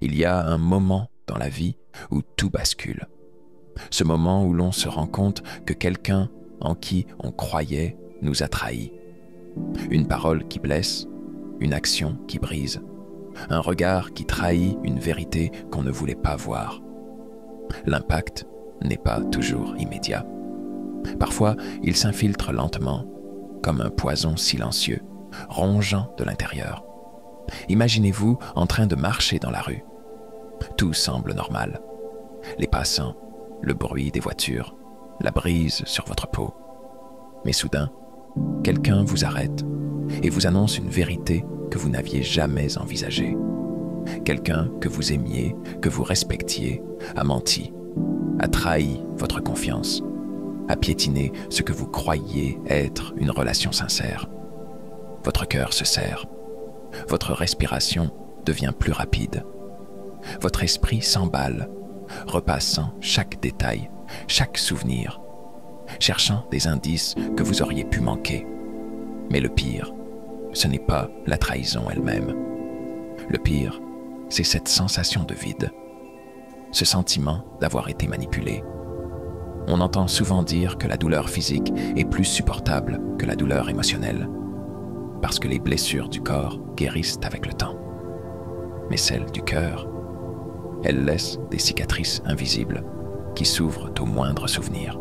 Il y a un moment dans la vie où tout bascule. Ce moment où l'on se rend compte que quelqu'un en qui on croyait nous a trahis. Une parole qui blesse, une action qui brise, un regard qui trahit une vérité qu'on ne voulait pas voir. L'impact n'est pas toujours immédiat. Parfois, il s'infiltre lentement, comme un poison silencieux, rongeant de l'intérieur. Imaginez-vous en train de marcher dans la rue. Tout semble normal. Les passants, le bruit des voitures, la brise sur votre peau. Mais soudain, quelqu'un vous arrête et vous annonce une vérité que vous n'aviez jamais envisagée. Quelqu'un que vous aimiez, que vous respectiez, a menti, a trahi votre confiance, a piétiné ce que vous croyiez être une relation sincère. Votre cœur se serre, votre respiration devient plus rapide, votre esprit s'emballe, repassant chaque détail, chaque souvenir, cherchant des indices que vous auriez pu manquer. Mais le pire, ce n'est pas la trahison elle-même. Le pire, c'est cette sensation de vide, ce sentiment d'avoir été manipulé. On entend souvent dire que la douleur physique est plus supportable que la douleur émotionnelle, parce que les blessures du corps guérissent avec le temps. Mais celles du cœur, elles laissent des cicatrices invisibles qui s'ouvrent au moindre souvenir.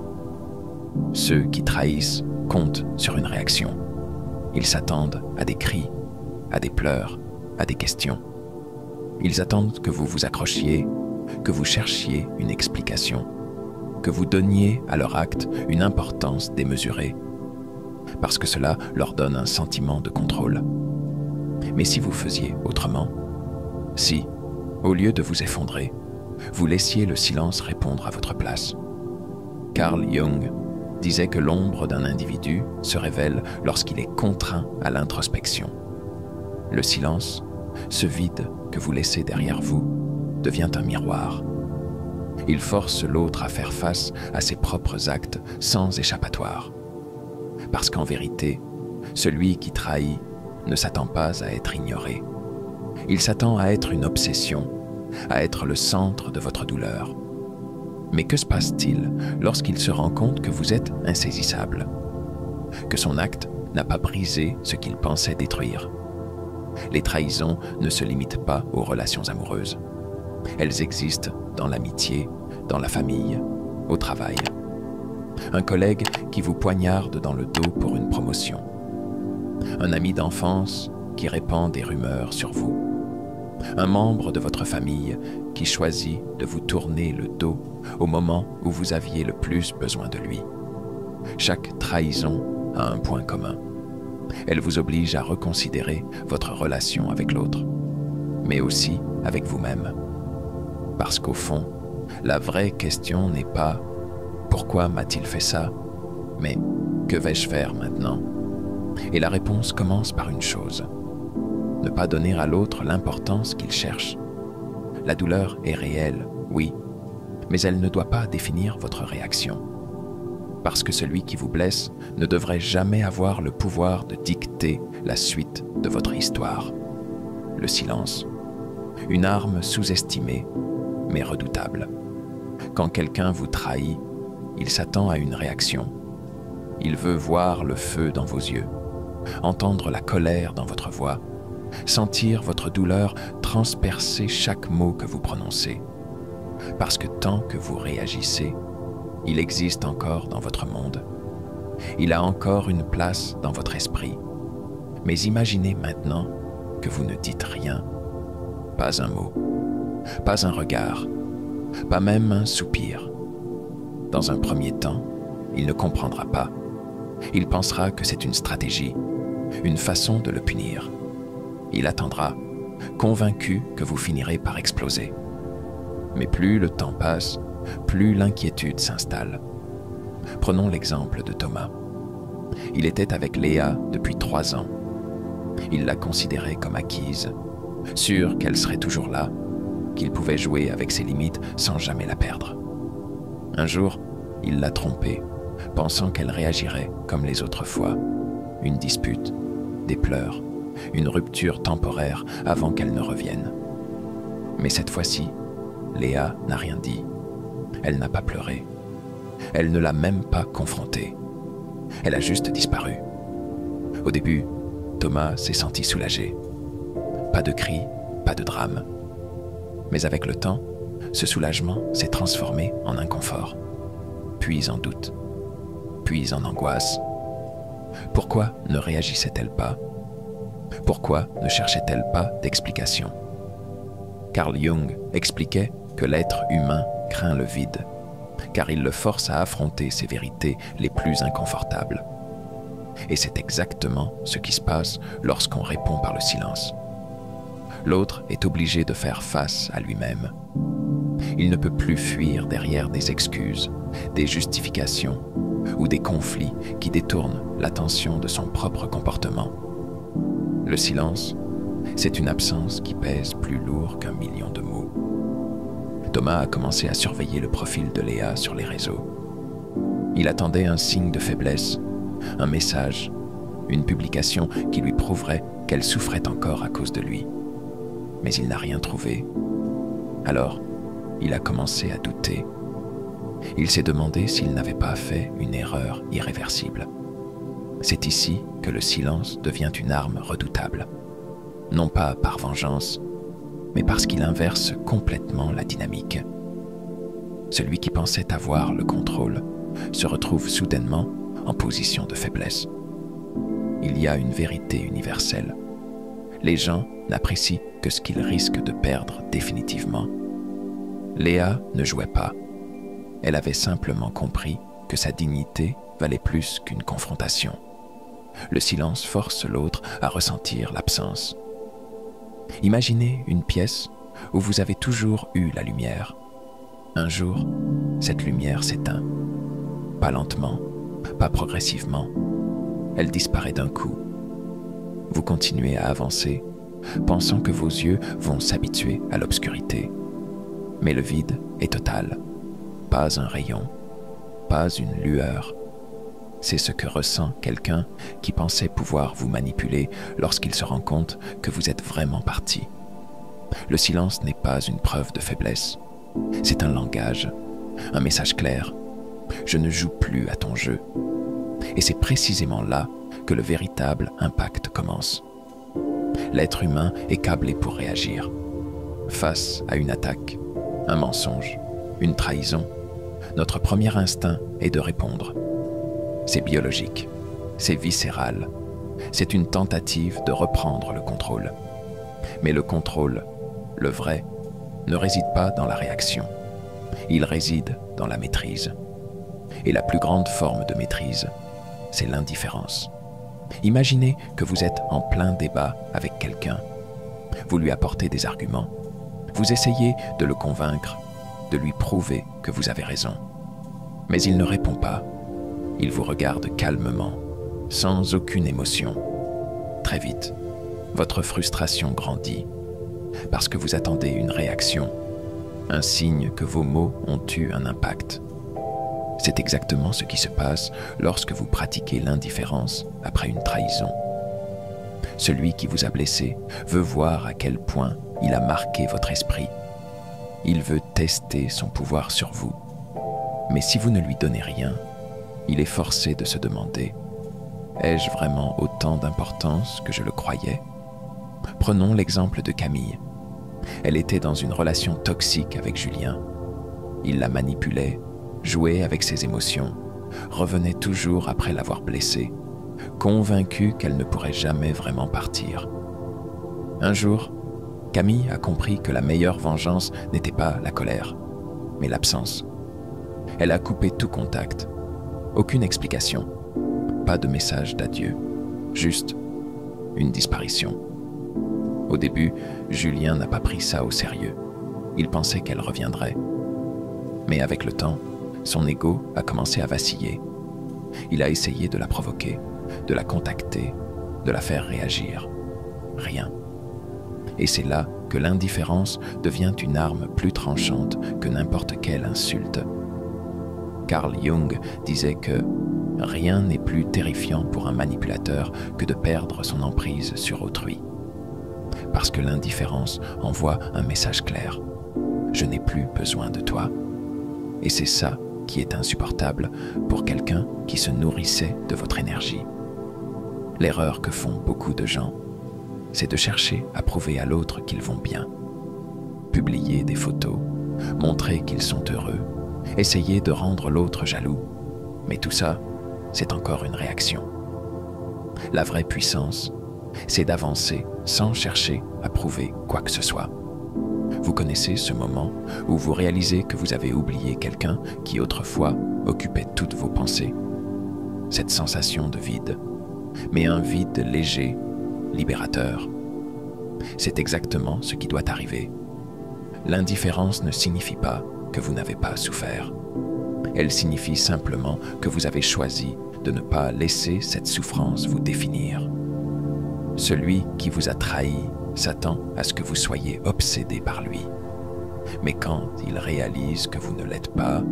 Ceux qui trahissent comptent sur une réaction. Ils s'attendent à des cris, à des pleurs, à des questions. Ils attendent que vous vous accrochiez, que vous cherchiez une explication, que vous donniez à leur acte une importance démesurée, parce que cela leur donne un sentiment de contrôle. Mais si vous faisiez autrement, si, au lieu de vous effondrer, vous laissiez le silence répondre à votre place. Carl Jung disait que l'ombre d'un individu se révèle lorsqu'il est contraint à l'introspection. Le silence, ce vide que vous laissez derrière vous, devient un miroir. Il force l'autre à faire face à ses propres actes sans échappatoire. Parce qu'en vérité, celui qui trahit ne s'attend pas à être ignoré. Il s'attend à être une obsession, à être le centre de votre douleur. Mais que se passe-t-il lorsqu'il se rend compte que vous êtes insaisissable, que son acte n'a pas brisé ce qu'il pensait détruire? Les trahisons ne se limitent pas aux relations amoureuses. Elles existent dans l'amitié, dans la famille, au travail. Un collègue qui vous poignarde dans le dos pour une promotion. Un ami d'enfance qui répand des rumeurs sur vous. Un membre de votre famille qui choisit de vous tourner le dos au moment où vous aviez le plus besoin de lui. Chaque trahison a un point commun. Elle vous oblige à reconsidérer votre relation avec l'autre, mais aussi avec vous-même. Parce qu'au fond, la vraie question n'est pas « Pourquoi m'a-t-il fait ça ?» mais « Que vais-je faire maintenant ?» Et la réponse commence par une chose. Ne pas donner à l'autre l'importance qu'il cherche. La douleur est réelle, oui, mais elle ne doit pas définir votre réaction. Parce que celui qui vous blesse ne devrait jamais avoir le pouvoir de dicter la suite de votre histoire. Le silence, une arme sous-estimée, mais redoutable. Quand quelqu'un vous trahit, il s'attend à une réaction. Il veut voir le feu dans vos yeux, entendre la colère dans votre voix, sentir votre douleur transpercer chaque mot que vous prononcez. Parce que tant que vous réagissez, il existe encore dans votre monde. Il a encore une place dans votre esprit. Mais imaginez maintenant que vous ne dites rien. Pas un mot, pas un regard, pas même un soupir. Dans un premier temps, il ne comprendra pas. Il pensera que c'est une stratégie, une façon de le punir. Il attendra, convaincu que vous finirez par exploser. Mais plus le temps passe, plus l'inquiétude s'installe. Prenons l'exemple de Thomas. Il était avec Léa depuis 3 ans. Il la considérait comme acquise, sûr qu'elle serait toujours là, qu'il pouvait jouer avec ses limites sans jamais la perdre. Un jour, il l'a trompée, pensant qu'elle réagirait comme les autres fois. Une dispute, des pleurs, une rupture temporaire avant qu'elle ne revienne. Mais cette fois-ci, Léa n'a rien dit. Elle n'a pas pleuré. Elle ne l'a même pas confronté. Elle a juste disparu. Au début, Thomas s'est senti soulagé. Pas de cris, pas de drame. Mais avec le temps, ce soulagement s'est transformé en inconfort, puis en doute, puis en angoisse. Pourquoi ne réagissait-elle pas? Pourquoi ne cherchait-elle pas d'explication? Carl Jung expliquait que l'être humain craint le vide, car il le force à affronter ses vérités les plus inconfortables. Et c'est exactement ce qui se passe lorsqu'on répond par le silence. L'autre est obligé de faire face à lui-même. Il ne peut plus fuir derrière des excuses, des justifications ou des conflits qui détournent l'attention de son propre comportement. Le silence, c'est une absence qui pèse plus lourd qu'1 million de mots. Thomas a commencé à surveiller le profil de Léa sur les réseaux. Il attendait un signe de faiblesse, un message, une publication qui lui prouverait qu'elle souffrait encore à cause de lui. Mais il n'a rien trouvé. Alors, il a commencé à douter. Il s'est demandé s'il n'avait pas fait une erreur irréversible. C'est ici que le silence devient une arme redoutable. Non pas par vengeance, mais parce qu'il inverse complètement la dynamique. Celui qui pensait avoir le contrôle se retrouve soudainement en position de faiblesse. Il y a une vérité universelle. Les gens n'apprécient que ce qu'ils risquent de perdre définitivement. Léa ne jouait pas. Elle avait simplement compris que sa dignité valait plus qu'une confrontation. Le silence force l'autre à ressentir l'absence. Imaginez une pièce où vous avez toujours eu la lumière. Un jour, cette lumière s'éteint. Pas lentement, pas progressivement. Elle disparaît d'un coup. Vous continuez à avancer, pensant que vos yeux vont s'habituer à l'obscurité. Mais le vide est total. Pas un rayon, pas une lueur. C'est ce que ressent quelqu'un qui pensait pouvoir vous manipuler lorsqu'il se rend compte que vous êtes vraiment parti. Le silence n'est pas une preuve de faiblesse. C'est un langage, un message clair. Je ne joue plus à ton jeu. Et c'est précisément là que le véritable impact commence. L'être humain est câblé pour réagir. Face à une attaque, un mensonge, une trahison, notre premier instinct est de répondre. C'est biologique, c'est viscéral, c'est une tentative de reprendre le contrôle. Mais le contrôle, le vrai, ne réside pas dans la réaction. Il réside dans la maîtrise. Et la plus grande forme de maîtrise, c'est l'indifférence. Imaginez que vous êtes en plein débat avec quelqu'un. Vous lui apportez des arguments. Vous essayez de le convaincre, de lui prouver que vous avez raison. Mais il ne répond pas. Il vous regarde calmement, sans aucune émotion. Très vite, votre frustration grandit, parce que vous attendez une réaction, un signe que vos mots ont eu un impact. C'est exactement ce qui se passe lorsque vous pratiquez l'indifférence après une trahison. Celui qui vous a blessé veut voir à quel point il a marqué votre esprit. Il veut tester son pouvoir sur vous. Mais si vous ne lui donnez rien, il est forcé de se demander « Ai-je vraiment autant d'importance que je le croyais ?» Prenons l'exemple de Camille. Elle était dans une relation toxique avec Julien. Il la manipulait, jouait avec ses émotions, revenait toujours après l'avoir blessée, convaincue qu'elle ne pourrait jamais vraiment partir. Un jour, Camille a compris que la meilleure vengeance n'était pas la colère, mais l'absence. Elle a coupé tout contact. Aucune explication, pas de message d'adieu, juste une disparition. Au début, Julien n'a pas pris ça au sérieux. Il pensait qu'elle reviendrait. Mais avec le temps, son ego a commencé à vaciller. Il a essayé de la provoquer, de la contacter, de la faire réagir. Rien. Et c'est là que l'indifférence devient une arme plus tranchante que n'importe quelle insulte. Carl Jung disait que rien n'est plus terrifiant pour un manipulateur que de perdre son emprise sur autrui. Parce que l'indifférence envoie un message clair. Je n'ai plus besoin de toi. Et c'est ça qui est insupportable pour quelqu'un qui se nourrissait de votre énergie. L'erreur que font beaucoup de gens, c'est de chercher à prouver à l'autre qu'ils vont bien. Publier des photos, montrer qu'ils sont heureux, essayer de rendre l'autre jaloux. Mais tout ça, c'est encore une réaction. La vraie puissance, c'est d'avancer sans chercher à prouver quoi que ce soit. Vous connaissez ce moment où vous réalisez que vous avez oublié quelqu'un qui autrefois occupait toutes vos pensées. Cette sensation de vide, mais un vide léger, libérateur. C'est exactement ce qui doit arriver. L'indifférence ne signifie pas que vous n'avez pas souffert. Elle signifie simplement que vous avez choisi de ne pas laisser cette souffrance vous définir. Celui qui vous a trahi s'attend à ce que vous soyez obsédé par lui. Mais quand il réalise que vous ne l'êtes pas,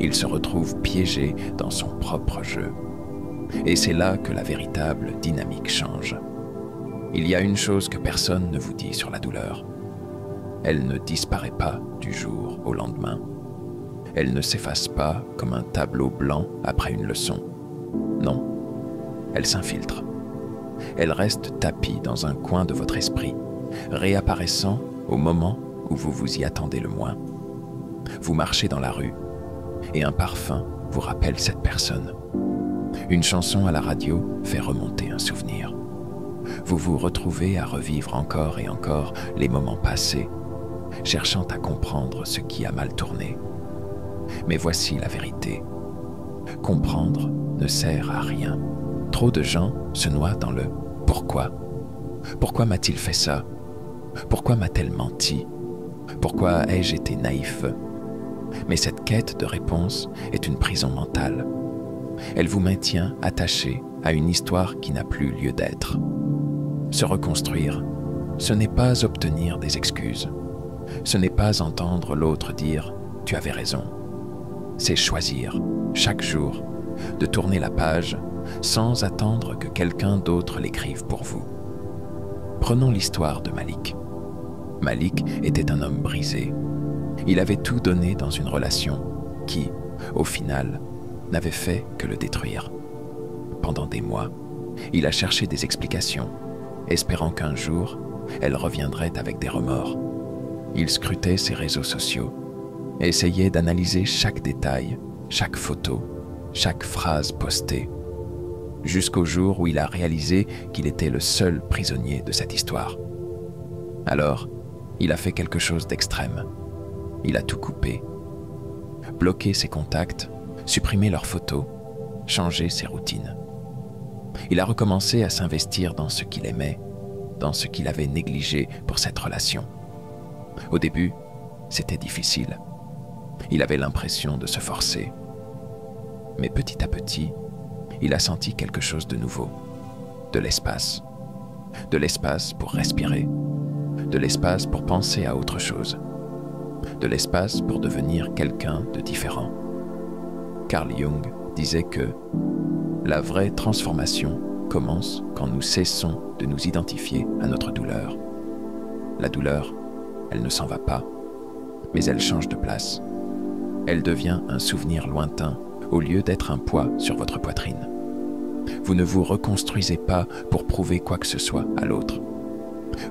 il se retrouve piégé dans son propre jeu. Et c'est là que la véritable dynamique change. Il y a une chose que personne ne vous dit sur la douleur. Elle ne disparaît pas du jour au lendemain. Elle ne s'efface pas comme un tableau blanc après une leçon. Non, elle s'infiltre. Elle reste tapie dans un coin de votre esprit, réapparaissant au moment où vous vous y attendez le moins. Vous marchez dans la rue et un parfum vous rappelle cette personne. Une chanson à la radio fait remonter un souvenir. Vous vous retrouvez à revivre encore et encore les moments passés, cherchant à comprendre ce qui a mal tourné. Mais voici la vérité. Comprendre ne sert à rien. Trop de gens se noient dans le « pourquoi ». Pourquoi m'a-t-il fait ça? Pourquoi m'a-t-elle menti? Pourquoi ai-je été naïf? Mais cette quête de réponse est une prison mentale. Elle vous maintient attaché à une histoire qui n'a plus lieu d'être. Se reconstruire, ce n'est pas obtenir des excuses. Ce n'est pas entendre l'autre dire « tu avais raison ». C'est choisir, chaque jour, de tourner la page sans attendre que quelqu'un d'autre l'écrive pour vous. Prenons l'histoire de Malik. Malik était un homme brisé. Il avait tout donné dans une relation qui, au final, n'avait fait que le détruire. Pendant des mois, il a cherché des explications, espérant qu'un jour, elle reviendrait avec des remords. Il scrutait ses réseaux sociaux, essayait d'analyser chaque détail, chaque photo, chaque phrase postée, jusqu'au jour où il a réalisé qu'il était le seul prisonnier de cette histoire. Alors, il a fait quelque chose d'extrême. Il a tout coupé, bloqué ses contacts, supprimé leurs photos, changé ses routines. Il a recommencé à s'investir dans ce qu'il aimait, dans ce qu'il avait négligé pour cette relation. Au début, c'était difficile. Il avait l'impression de se forcer. Mais petit à petit, il a senti quelque chose de nouveau, de l'espace. De l'espace pour respirer, de l'espace pour penser à autre chose, de l'espace pour devenir quelqu'un de différent. Carl Jung disait que la vraie transformation commence quand nous cessons de nous identifier à notre douleur. La douleur, elle ne s'en va pas, mais elle change de place. Elle devient un souvenir lointain au lieu d'être un poids sur votre poitrine. Vous ne vous reconstruisez pas pour prouver quoi que ce soit à l'autre.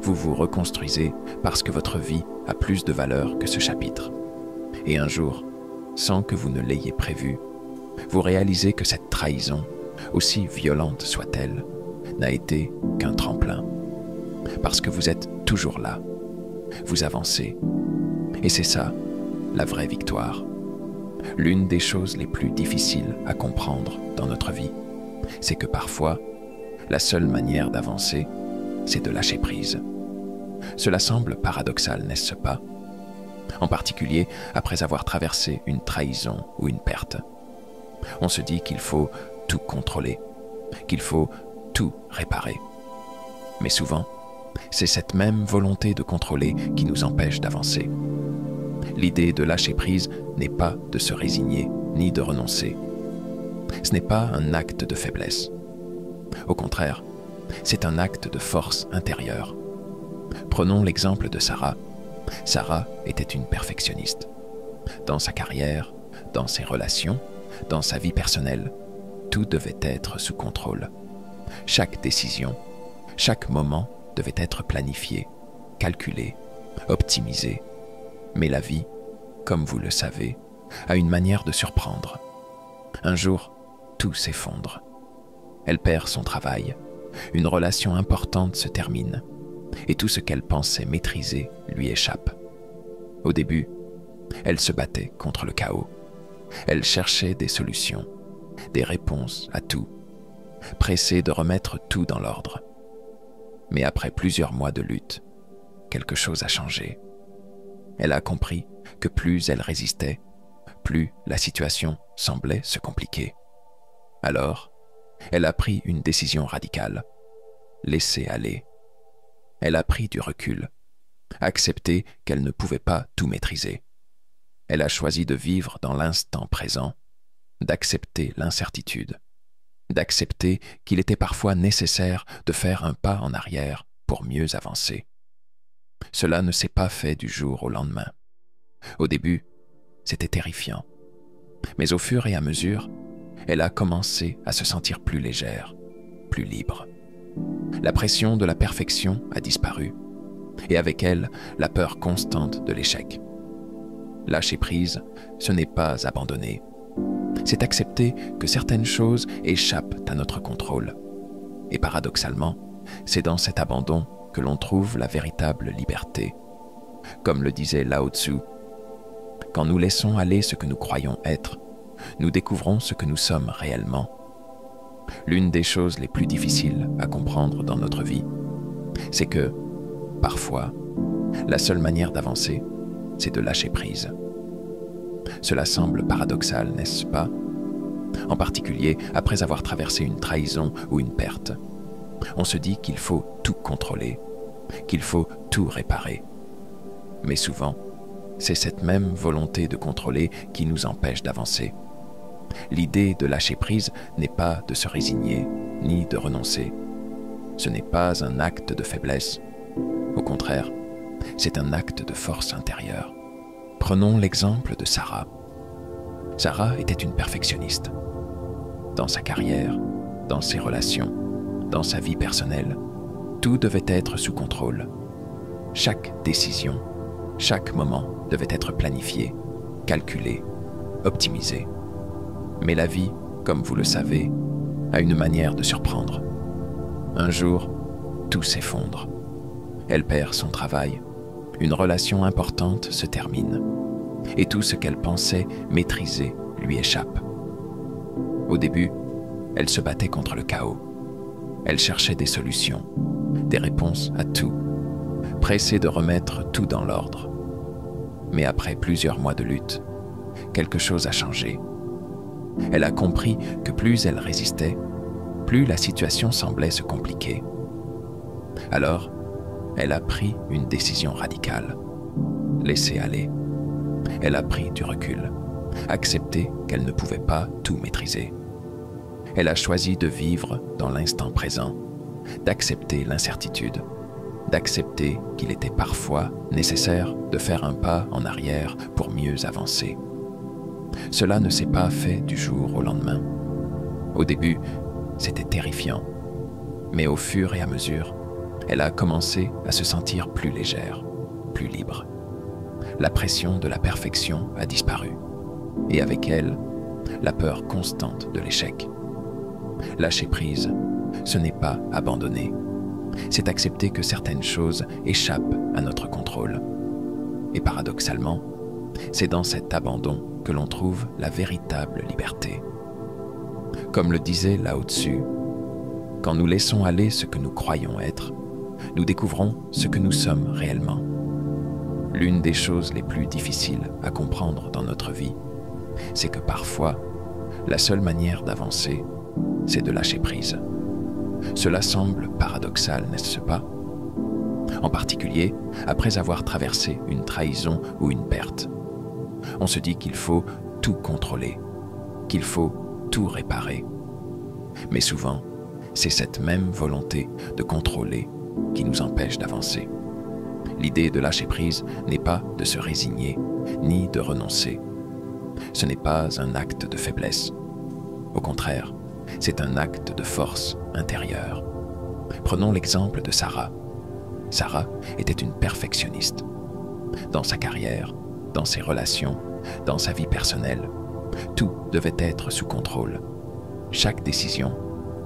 Vous vous reconstruisez parce que votre vie a plus de valeur que ce chapitre. Et un jour, sans que vous ne l'ayez prévu, vous réalisez que cette trahison, aussi violente soit-elle, n'a été qu'un tremplin. Parce que vous êtes toujours là. Vous avancez. Et c'est ça, la vraie victoire. L'une des choses les plus difficiles à comprendre dans notre vie, c'est que parfois, la seule manière d'avancer, c'est de lâcher prise. Cela semble paradoxal, n'est-ce pas? En particulier après avoir traversé une trahison ou une perte. On se dit qu'il faut tout contrôler, qu'il faut tout réparer. Mais souvent, c'est cette même volonté de contrôler qui nous empêche d'avancer. L'idée de lâcher prise n'est pas de se résigner ni de renoncer. Ce n'est pas un acte de faiblesse. Au contraire, c'est un acte de force intérieure. Prenons l'exemple de Sarah. Sarah était une perfectionniste. Dans sa carrière, dans ses relations, dans sa vie personnelle, tout devait être sous contrôle. Chaque décision, chaque moment devait être planifié, calculé, optimisé. Mais la vie, comme vous le savez, a une manière de surprendre. Un jour, tout s'effondre. Elle perd son travail, une relation importante se termine, et tout ce qu'elle pensait maîtriser lui échappe. Au début, elle se battait contre le chaos. Elle cherchait des solutions, des réponses à tout, pressée de remettre tout dans l'ordre. Mais après plusieurs mois de lutte, quelque chose a changé. Elle a compris que plus elle résistait, plus la situation semblait se compliquer. Alors, elle a pris une décision radicale. Laisser aller. Elle a pris du recul, accepté qu'elle ne pouvait pas tout maîtriser. Elle a choisi de vivre dans l'instant présent, d'accepter l'incertitude, d'accepter qu'il était parfois nécessaire de faire un pas en arrière pour mieux avancer. Cela ne s'est pas fait du jour au lendemain. Au début, c'était terrifiant. Mais au fur et à mesure, elle a commencé à se sentir plus légère, plus libre. La pression de la perfection a disparu, et avec elle, la peur constante de l'échec. Lâcher prise, ce n'est pas abandonner. C'est accepter que certaines choses échappent à notre contrôle. Et paradoxalement, c'est dans cet abandon que l'on trouve la véritable liberté. Comme le disait Lao Tzu, « Quand nous laissons aller ce que nous croyons être, nous découvrons ce que nous sommes réellement. » L'une des choses les plus difficiles à comprendre dans notre vie, c'est que, parfois, la seule manière d'avancer, c'est de lâcher prise. Cela semble paradoxal, n'est-ce pas? En particulier après avoir traversé une trahison ou une perte. On se dit qu'il faut tout contrôler, qu'il faut tout réparer. Mais souvent, c'est cette même volonté de contrôler qui nous empêche d'avancer. L'idée de lâcher prise n'est pas de se résigner, ni de renoncer. Ce n'est pas un acte de faiblesse. Au contraire, c'est un acte de force intérieure. Prenons l'exemple de Sarah. Sarah était une perfectionniste. Dans sa carrière, dans ses relations, dans sa vie personnelle, tout devait être sous contrôle. Chaque décision, chaque moment devait être planifié, calculé, optimisé. Mais la vie, comme vous le savez, a une manière de surprendre. Un jour, tout s'effondre. Elle perd son travail, une relation importante se termine, et tout ce qu'elle pensait maîtriser lui échappe. Au début, elle se battait contre le chaos. Elle cherchait des solutions, des réponses à tout, pressée de remettre tout dans l'ordre. Mais après plusieurs mois de lutte, quelque chose a changé. Elle a compris que plus elle résistait, plus la situation semblait se compliquer. Alors, elle a pris une décision radicale. Laisser aller. Elle a pris du recul, accepté qu'elle ne pouvait pas tout maîtriser. Elle a choisi de vivre dans l'instant présent, d'accepter l'incertitude, d'accepter qu'il était parfois nécessaire de faire un pas en arrière pour mieux avancer. Cela ne s'est pas fait du jour au lendemain. Au début, c'était terrifiant, mais au fur et à mesure, elle a commencé à se sentir plus légère, plus libre. La pression de la perfection a disparu, et avec elle, la peur constante de l'échec. Lâcher prise, ce n'est pas abandonner. C'est accepter que certaines choses échappent à notre contrôle. Et paradoxalement, c'est dans cet abandon que l'on trouve la véritable liberté. Comme le disait Lao Tzu, « Quand nous laissons aller ce que nous croyons être, nous découvrons ce que nous sommes réellement. » L'une des choses les plus difficiles à comprendre dans notre vie, c'est que parfois, la seule manière d'avancer, c'est de lâcher prise. Cela semble paradoxal, n'est-ce pas? En particulier, après avoir traversé une trahison ou une perte. On se dit qu'il faut tout contrôler, qu'il faut tout réparer. Mais souvent, c'est cette même volonté de contrôler qui nous empêche d'avancer. L'idée de lâcher prise n'est pas de se résigner, ni de renoncer. Ce n'est pas un acte de faiblesse. Au contraire, c'est un acte de force intérieure. Prenons l'exemple de Sarah. Sarah était une perfectionniste. Dans sa carrière, dans ses relations, dans sa vie personnelle, tout devait être sous contrôle. Chaque décision,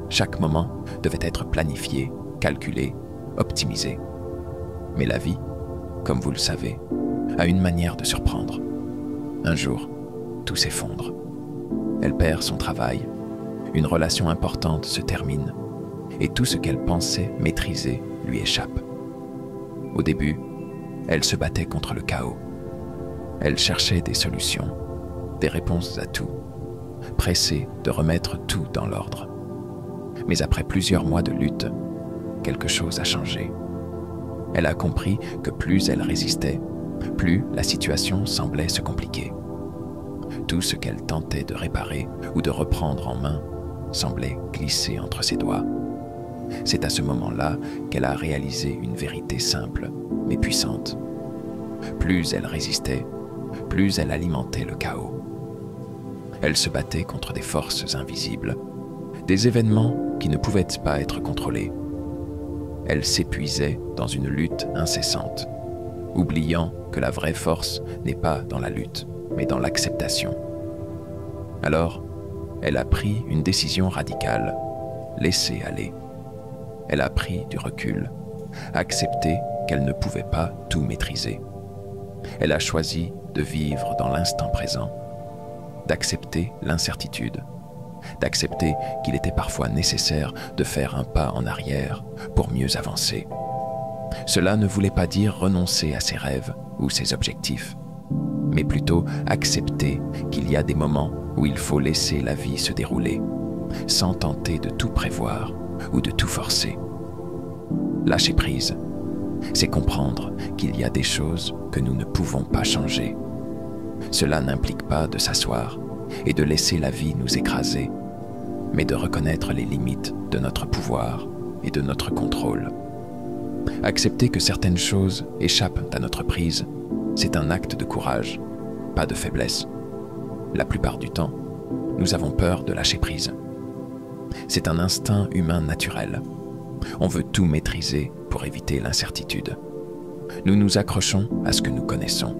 chaque moment devait être planifié, calculé, optimisé. Mais la vie, comme vous le savez, a une manière de surprendre. Un jour, tout s'effondre. Elle perd son travail, une relation importante se termine, et tout ce qu'elle pensait maîtriser lui échappe. Au début, elle se battait contre le chaos. Elle cherchait des solutions, des réponses à tout, pressée de remettre tout dans l'ordre. Mais après plusieurs mois de lutte, quelque chose a changé. Elle a compris que plus elle résistait, plus la situation semblait se compliquer. Tout ce qu'elle tentait de réparer ou de reprendre en main semblait glisser entre ses doigts. C'est à ce moment-là qu'elle a réalisé une vérité simple, mais puissante. Plus elle résistait, plus elle alimentait le chaos. Elle se battait contre des forces invisibles, des événements qui ne pouvaient pas être contrôlés. Elle s'épuisait dans une lutte incessante, oubliant que la vraie force n'est pas dans la lutte, mais dans l'acceptation. Alors, elle a pris une décision radicale, laisser aller. Elle a pris du recul, accepté qu'elle ne pouvait pas tout maîtriser. Elle a choisi de vivre dans l'instant présent, d'accepter l'incertitude, d'accepter qu'il était parfois nécessaire de faire un pas en arrière pour mieux avancer. Cela ne voulait pas dire renoncer à ses rêves ou ses objectifs, mais plutôt accepter qu'il y a des moments où il faut laisser la vie se dérouler, sans tenter de tout prévoir ou de tout forcer. Lâcher prise, c'est comprendre qu'il y a des choses que nous ne pouvons pas changer. Cela n'implique pas de s'asseoir et de laisser la vie nous écraser, mais de reconnaître les limites de notre pouvoir et de notre contrôle. Accepter que certaines choses échappent à notre prise, c'est un acte de courage, pas de faiblesse. La plupart du temps, nous avons peur de lâcher prise. C'est un instinct humain naturel. On veut tout maîtriser pour éviter l'incertitude. Nous nous accrochons à ce que nous connaissons,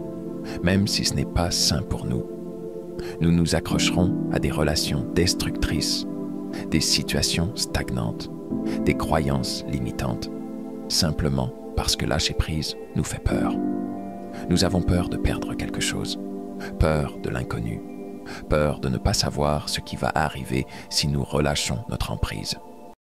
même si ce n'est pas sain pour nous. Nous nous accrocherons à des relations destructrices, des situations stagnantes, des croyances limitantes, simplement parce que lâcher prise nous fait peur. Nous avons peur de perdre quelque chose, peur de l'inconnu, peur de ne pas savoir ce qui va arriver si nous relâchons notre emprise.